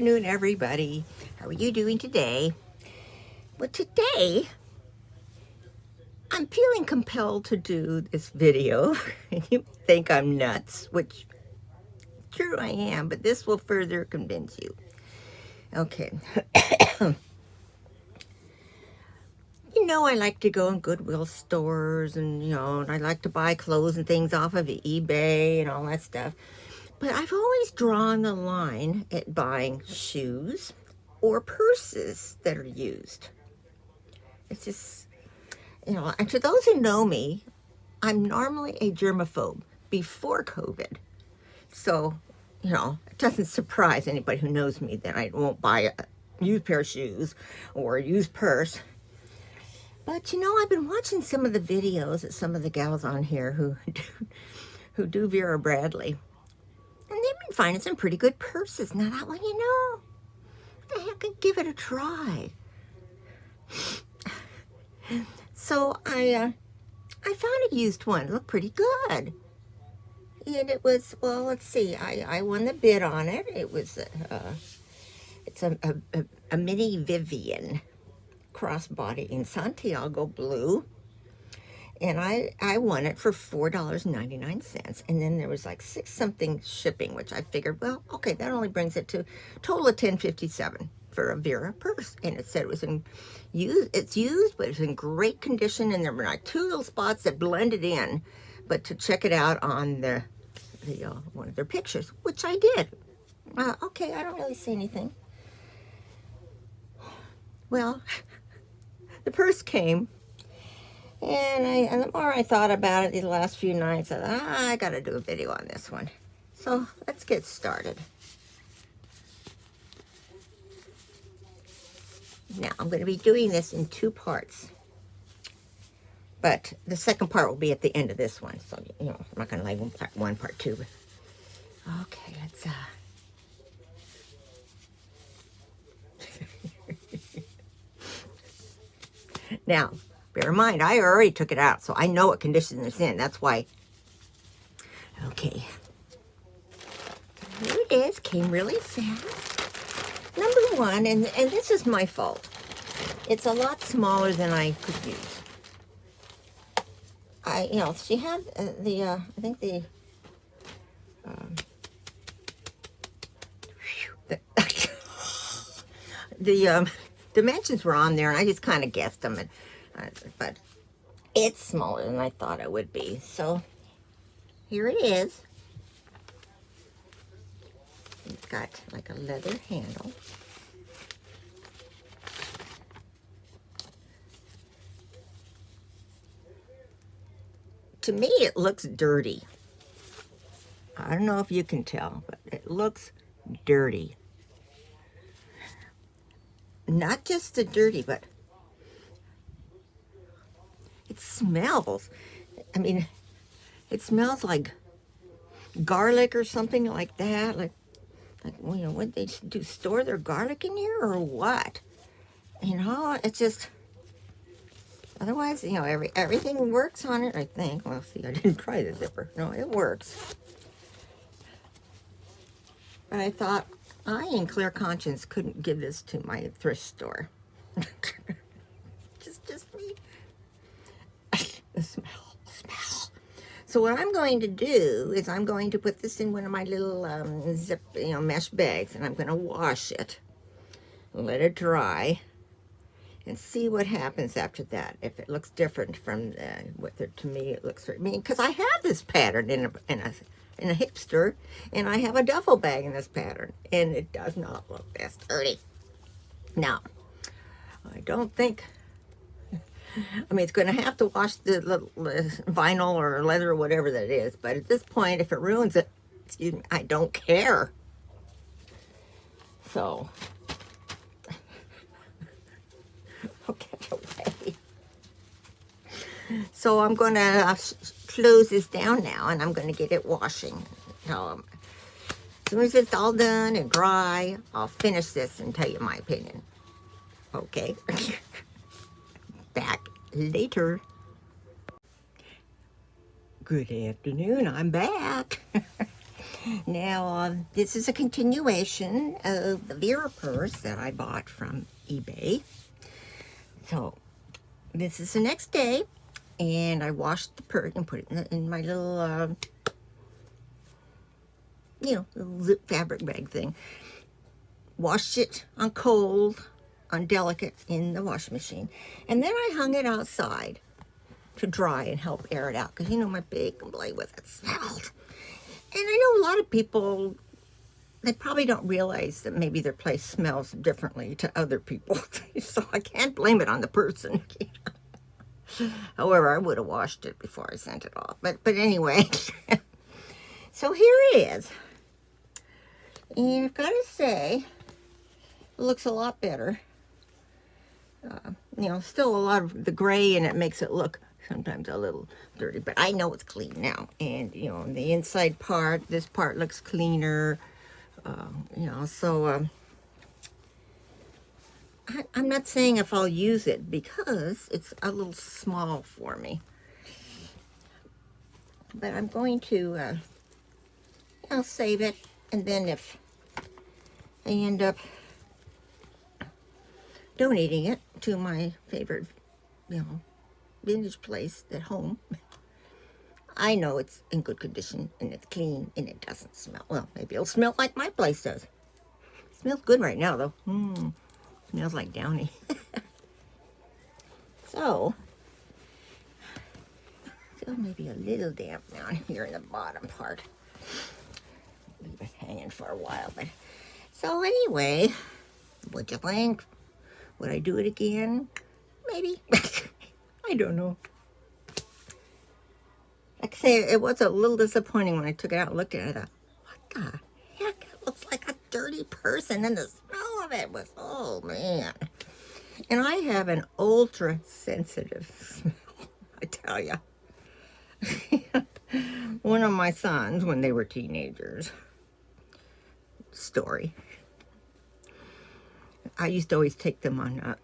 afternoon, everybody. How are you doing today? Well, today, I'm feeling compelled to do this video. You think I'm nuts, which, true I am, but this will further convince you. Okay. You know, I like to go in Goodwill stores and, I like to buy clothes and things off of eBay and all that stuff. But I've always drawn the line at buying shoes or purses that are used. It's just, and to those who know me, I'm normally a germaphobe before COVID. So, it doesn't surprise anybody who knows me that I won't buy a used pair of shoes or a used purse. But, I've been watching some of the videos of some of the gals on here who do Vera Bradley. And they've been finding some pretty good purses. Now that one, what the heck, I'd give it a try. So I found a used one. It looked pretty good. And it was, well, let's see. I won the bid on it. It was, it's a mini Vivian crossbody in Santiago blue. And I won it for $4.99. And then there was like $6 something shipping, which I figured, well, okay, that only brings it to a total of $10.57 for a Vera purse. And it said it was it's used, but it's in great condition. And there were like 2 little spots that blended in. But to check it out on the one of their pictures, which I did. Okay, I don't really see anything. Well, the purse came. And the more I thought about it these last few nights, I thought, I got to do a video on this one. So let's get started. Now, I'm going to be doing this in 2 parts. But the second part will be at the end of this one. So, I'm not going to label part 1, part 2. But okay, let's... Now, bear in mind, I already took it out, so I know what condition it's in. That's why. Okay. Here it is. Came really fast. Number 1, and this is my fault. It's a lot smaller than I could use. She had I think the dimensions were on there, and I just kind of guessed them, but it's smaller than I thought it would be. So here it is. It's got like a leather handle. To me, it looks dirty. I don't know if you can tell, but it looks dirty. Not just the dirty, but it smells. I mean, it smells like garlic or something like that. Like what they do, store their garlic in here or what? It's just... Otherwise, everything works on it, I think. Well, see, I didn't try the zipper. No, it works. But I thought, I, in clear conscience, couldn't give this to my thrift store. just me. The smell. So what I'm going to do is I'm going to put this in one of my little mesh bags, and I'm going to wash it, let it dry, and see what happens after that. If it looks different from to me, it looks. Because I have this pattern in a hipster, and I have a duffel bag in this pattern, and it does not look this dirty. Now, I don't think. It's going to have to wash the vinyl or leather or whatever that is. But at this point, if it ruins it, excuse me, I don't care. So. Away. So I'm going to close this down now, and I'm going to get it washing. As soon as it's all done and dry, I'll finish this and tell you my opinion. Okay? Back later. Good afternoon. I'm back. Now, this is a continuation of the Vera purse that I bought from eBay. So, this is the next day, and I washed the purse and put it in my little, little zip fabric bag thing. Washed it on cold, on delicate in the washing machine. And then I hung it outside to dry and help air it out, because my big complaint with it smelled. And I know a lot of people, they probably don't realize that maybe their place smells differently to other people. So I can't blame it on the person. However, I would have washed it before I sent it off. But anyway, so here it is. And I've got to say, it looks a lot better. Still a lot of the gray in it makes it look sometimes a little dirty, but I know it's clean now. And, the inside part, this part looks cleaner. I'm not saying if I'll use it because it's a little small for me. But I'm going to, I'll save it. And then if I end up donating it to my favorite, vintage place at home, I know it's in good condition and it's clean and it doesn't smell. Well, maybe it'll smell like my place does. It smells good right now, though. Smells like Downy. So maybe a little damp down here in the bottom part. Leave it hanging for a while. But so anyway, what'd you think? Would I do it again? Maybe. I don't know. Like I say, it was a little disappointing when I took it out and looked at it. I thought, what the heck? It looks like a dirty person. And the smell of it was, oh man. And I have an ultra sensitive smell, I tell you. One of my sons, when they were teenagers, story. I used to always take them on,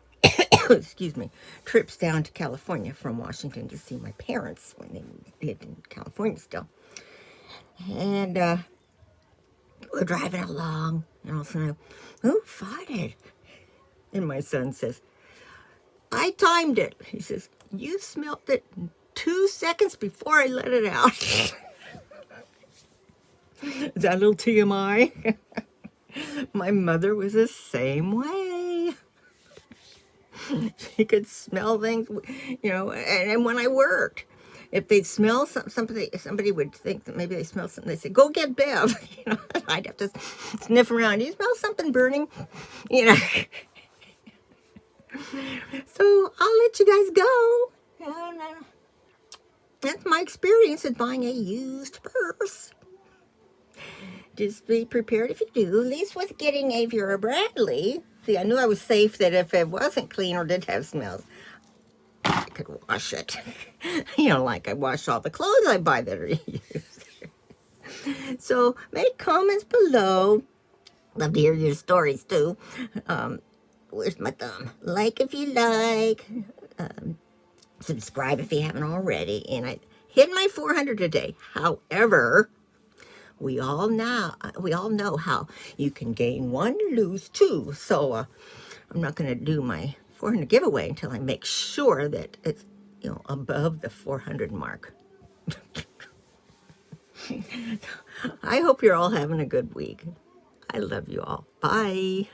trips down to California from Washington to see my parents when they lived in California still. And we're driving along, and all of a sudden, who farted? And my son says, I timed it. He says, you smelled it 2 seconds before I let it out. Is that a little TMI? My mother was the same way. She could smell things, and when I worked, if they'd smell somebody would think that maybe they smell something. They'd say, go get Bev. I'd have to sniff around. Do you smell something burning? So I'll let you guys go. That's my experience with buying a used purse. Just be prepared if you do. At least with getting a Vera Bradley. See, I knew I was safe that if it wasn't clean or did have smells, I could wash it. Like I wash all the clothes I buy that are used. So make comments below. Love to hear your stories too. Where's my thumb? Like if you like. Subscribe if you haven't already. And I hit my 400 today. However, we all know how you can gain 1, lose 2. So I'm not going to do my 400 giveaway until I make sure that it's above the 400 mark. I hope you're all having a good week. I love you all. Bye.